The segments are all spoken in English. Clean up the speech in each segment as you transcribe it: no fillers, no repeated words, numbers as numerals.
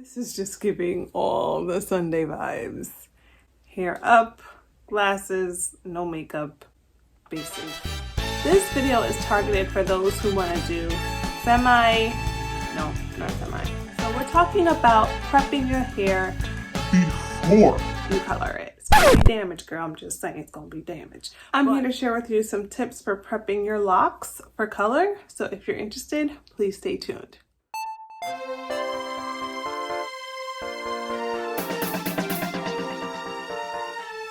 This is just giving all the Sunday vibes. Hair up, glasses, no makeup, basic. This video is targeted for those who want to do not semi. So we're talking about prepping your hair before you color it. It's gonna be damaged, girl. I'm just saying it's gonna be damaged. I'm here to share with you some tips for prepping your locks for color. So if you're interested, please stay tuned.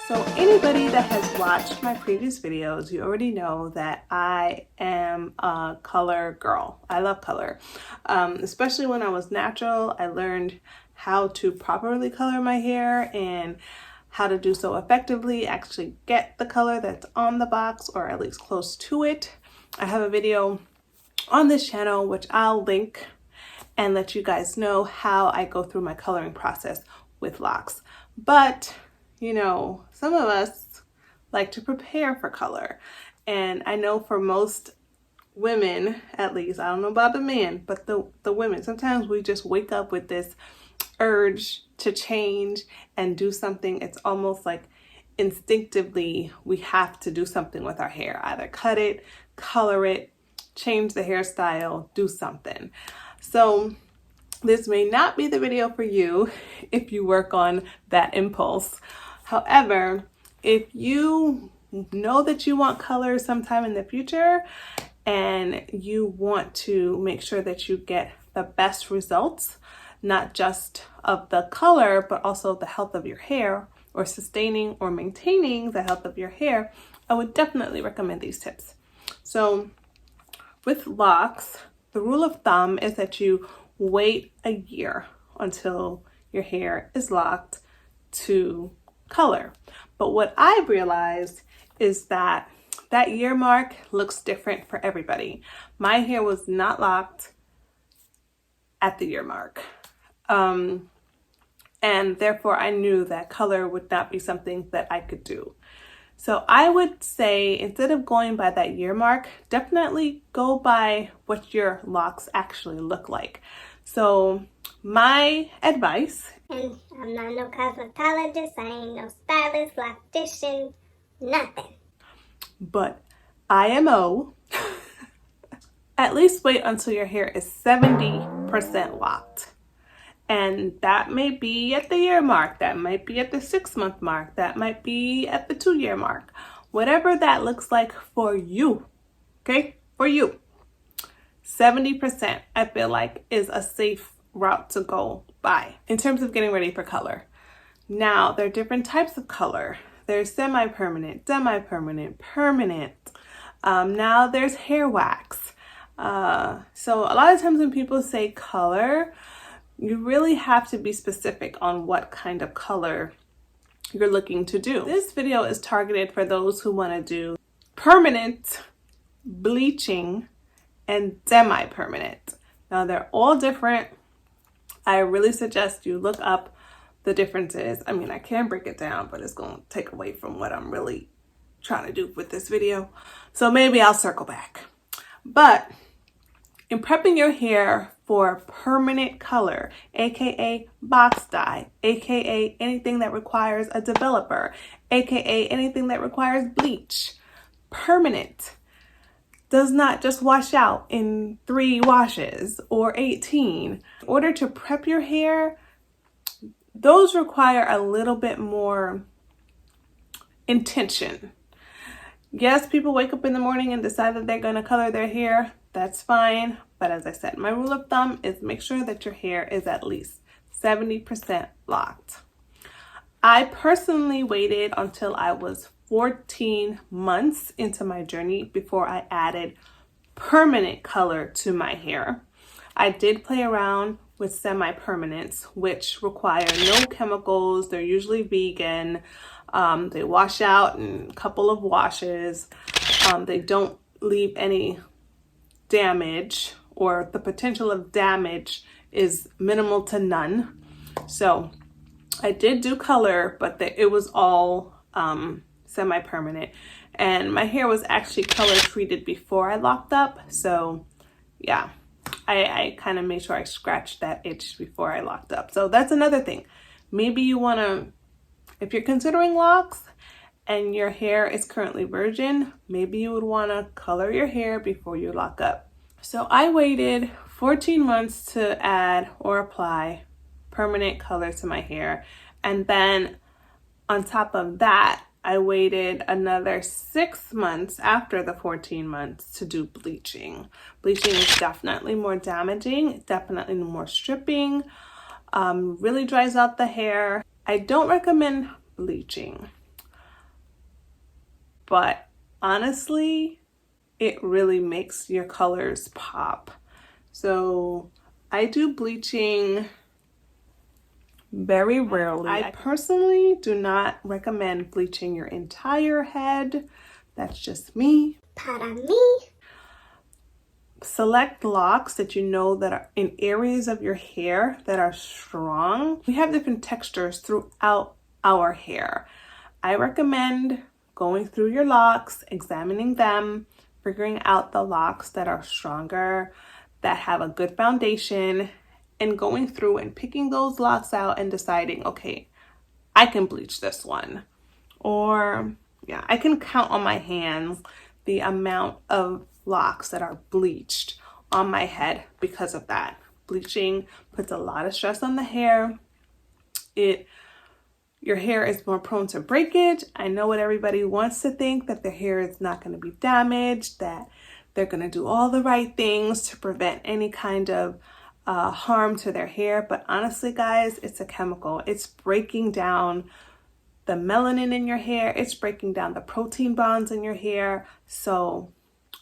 So anybody that has watched my previous videos, you already know that I am a color girl. I love color. Especially when I was natural, I learned how to properly color my hair and how to do so effectively, actually get the color that's on the box or at least close to it. I have a video on this channel which I'll link and let you guys know how I go through my coloring process with locks. But you know, some of us like to prepare for color. And I know for most women, at least, I don't know about the men, but the women, sometimes we just wake up with this urge to change and do something. It's almost like instinctively we have to do something with our hair, either cut it, color it, change the hairstyle, do something. So this may not be the video for you if you work on that impulse. However, if you know that you want color sometime in the future and you want to make sure that you get the best results, not just of the color, but also the health of your hair, or sustaining or maintaining the health of your hair, I would definitely recommend these tips. So with locks, the rule of thumb is that you wait a year until your hair is locked to color. But what I've realized is that that year mark looks different for everybody. My hair was not locked at the year mark. And therefore I knew that color would not be something that I could do. So I would say, instead of going by that year mark, definitely go by what your locks actually look like. So my advice, and I'm not no cosmetologist, I ain't no stylist, loctician, nothing, but IMO, at least wait until your hair is 70% locked. And that may be at the year mark, that might be at the 6-month mark, that might be at the 2-year mark. Whatever that looks like for you, okay? For you. 70% I feel like is a safe route to go by in terms of getting ready for color. Now, there are different types of color. There's semi-permanent, demi-permanent, permanent. Now there's hair wax. So a lot of times when people say color, you really have to be specific on what kind of color you're looking to do. This video is targeted for those who want to do permanent, bleaching, and demi-permanent. Now they're all different. I really suggest you look up the differences. I mean, I can break it down, but it's going to take away from what I'm really trying to do with this video. So maybe I'll circle back. But in prepping your hair for permanent color, aka box dye, aka anything that requires a developer, aka anything that requires bleach, permanent does not just wash out in 3 washes or 18. In order to prep your hair, those require a little bit more intention. Yes, people wake up in the morning and decide that they're going to color their hair. That's fine. But as I said, my rule of thumb is make sure that your hair is at least 70% locked. I personally waited until I was 14 months into my journey before I added permanent color to my hair. I did play around with semi-permanents, which require no chemicals. They're usually vegan. They wash out in a couple of washes. They don't leave any damage, or the potential of damage is minimal to none. So I did do color, but it was all semi-permanent, and my hair was actually color treated before I locked up. So yeah, I kind of made sure I scratched that itch before I locked up. So that's another thing. Maybe you want to, if you're considering locks and your hair is currently virgin, maybe you would want to color your hair before you lock up. So I waited 14 months to add or apply permanent color to my hair. And then on top of that, I waited another 6 months after the 14 months to do bleaching. Bleaching is definitely more damaging, definitely more stripping, really dries out the hair. I don't recommend bleaching, but honestly, it really makes your colors pop. So I do bleaching very rarely. I personally do not recommend bleaching your entire head. That's just me. Para mí. Select locks that you know that are in areas of your hair that are strong. We have different textures throughout our hair. I recommend going through your locks, examining them, figuring out the locks that are stronger, that have a good foundation, and going through and picking those locks out and deciding, okay, I can bleach this one. Or yeah, I can count on my hands the amount of locks that are bleached on my head because of that. Bleaching puts a lot of stress on the hair. Your hair is more prone to breakage. I know what everybody wants to think, that their hair is not going to be damaged, that they're going to do all the right things to prevent any kind of harm to their hair. But honestly, guys, it's a chemical. It's breaking down the melanin in your hair. It's breaking down the protein bonds in your hair. So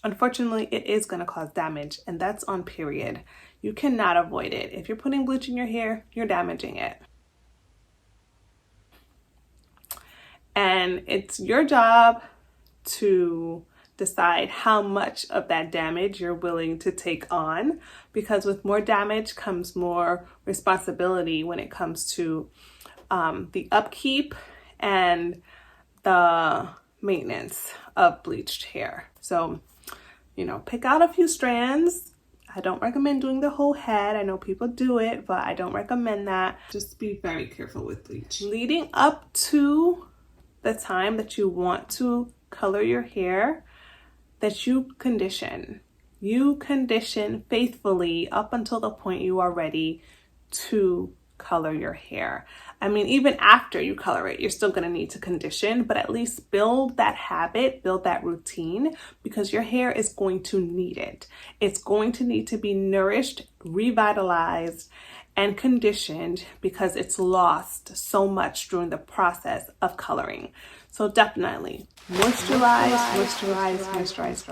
unfortunately, it is going to cause damage, and that's on period. You cannot avoid it. If you're putting bleach in your hair, you're damaging it. And it's your job to decide how much of that damage you're willing to take on, because with more damage comes more responsibility when it comes to the upkeep and the maintenance of bleached hair. So, pick out a few strands. I don't recommend doing the whole head. I know people do it, but I don't recommend that. Just be very careful with bleach. Leading up to the time that you want to color your hair, that you condition. You condition faithfully up until the point you are ready to color your hair. I mean, even after you color it, you're still going to need to condition, but at least build that habit, build that routine, because your hair is going to need it. It's going to need to be nourished, revitalized, and conditioned, because it's lost so much during the process of coloring. So definitely moisturize.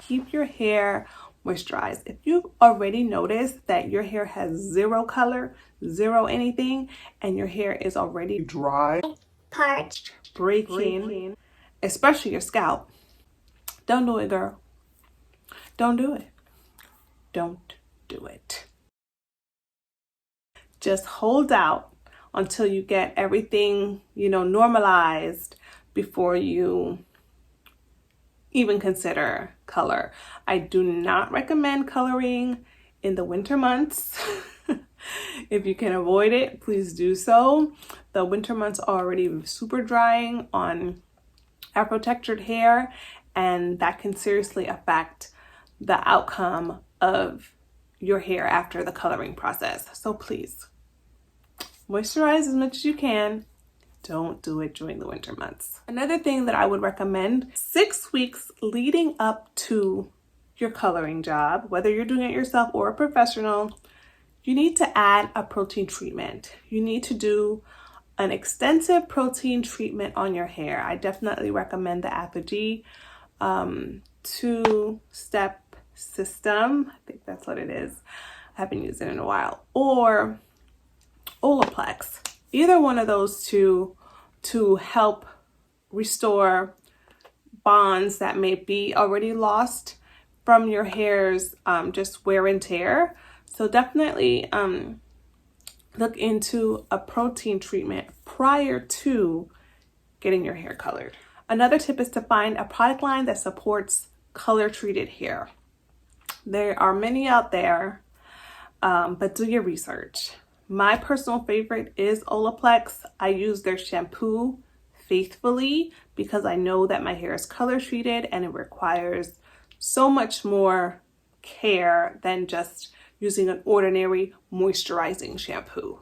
Keep your hair moisturized. If you've already noticed that your hair has zero color, zero anything, and your hair is already dry, Parched, breaking, especially your scalp, don't do it, girl. Don't do it. Don't do it. Just hold out until you get everything, normalized before you even consider color. I do not recommend coloring in the winter months. If you can avoid it, please do so. The winter months are already super drying on Afro-textured hair, and that can seriously affect the outcome of your hair after the coloring process. So please, moisturize as much as you can. Don't do it during the winter months. Another thing that I would recommend, 6 weeks leading up to your coloring job, whether you're doing it yourself or a professional, you need to add a protein treatment. You need to do an extensive protein treatment on your hair. I definitely recommend the Apogee 2-step system. I think that's what it is. I haven't used it in a while. Or Olaplex. Either one of those two to help restore bonds that may be already lost from your hair's just wear and tear. So definitely look into a protein treatment prior to getting your hair colored. Another tip is to find a product line that supports color treated hair. There are many out there. but do your research. My personal favorite is Olaplex. I use their shampoo faithfully because I know that my hair is color treated and it requires so much more care than just using an ordinary moisturizing shampoo.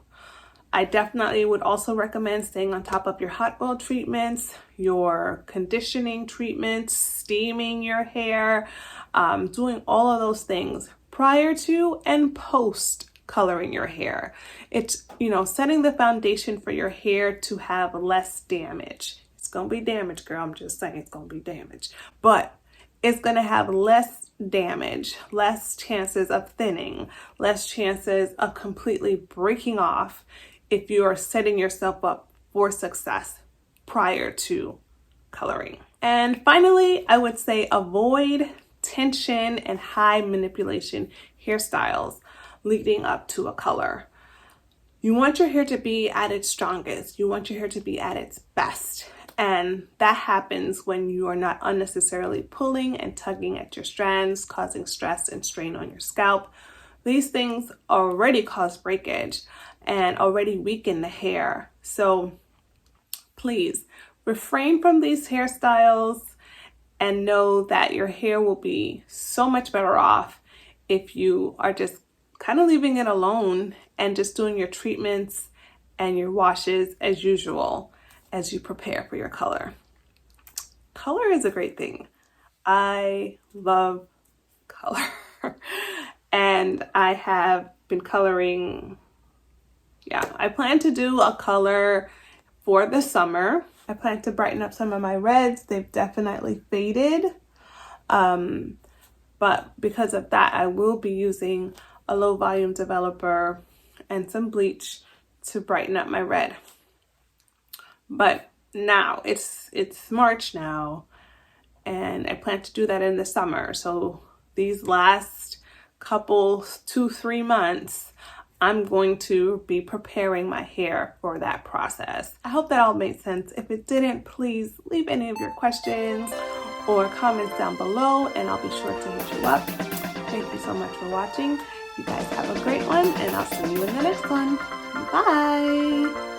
I definitely would also recommend staying on top of your hot oil treatments, your conditioning treatments, steaming your hair, doing all of those things prior to and post coloring your hair. It's, setting the foundation for your hair to have less damage. It's going to be damaged, girl. I'm just saying it's going to be damaged. But it's going to have less damage, less chances of thinning, less chances of completely breaking off if you are setting yourself up for success prior to coloring. And finally, I would say avoid tension and high manipulation hairstyles leading up to a color. You want your hair to be at its strongest. You want your hair to be at its best. And that happens when you are not unnecessarily pulling and tugging at your strands, causing stress and strain on your scalp. These things already cause breakage and already weaken the hair. So please refrain from these hairstyles and know that your hair will be so much better off if you are just kind of leaving it alone and just doing your treatments and your washes as usual as you prepare for your color. Color is a great thing. I love color. And I have been coloring. I plan to do a color for the summer. I plan to brighten up some of my reds. They've definitely faded. But because of that, I will be using a low volume developer and some bleach to brighten up my red. But now it's March now, and I plan to do that in the summer. So these last couple 2-3 months, I'm going to be preparing my hair for that process. I hope that all made sense. If it didn't, please leave any of your questions or comments down below and I'll be sure to hit you up. Thank you so much for watching. You guys have a great one and I'll see you in the next one. Bye!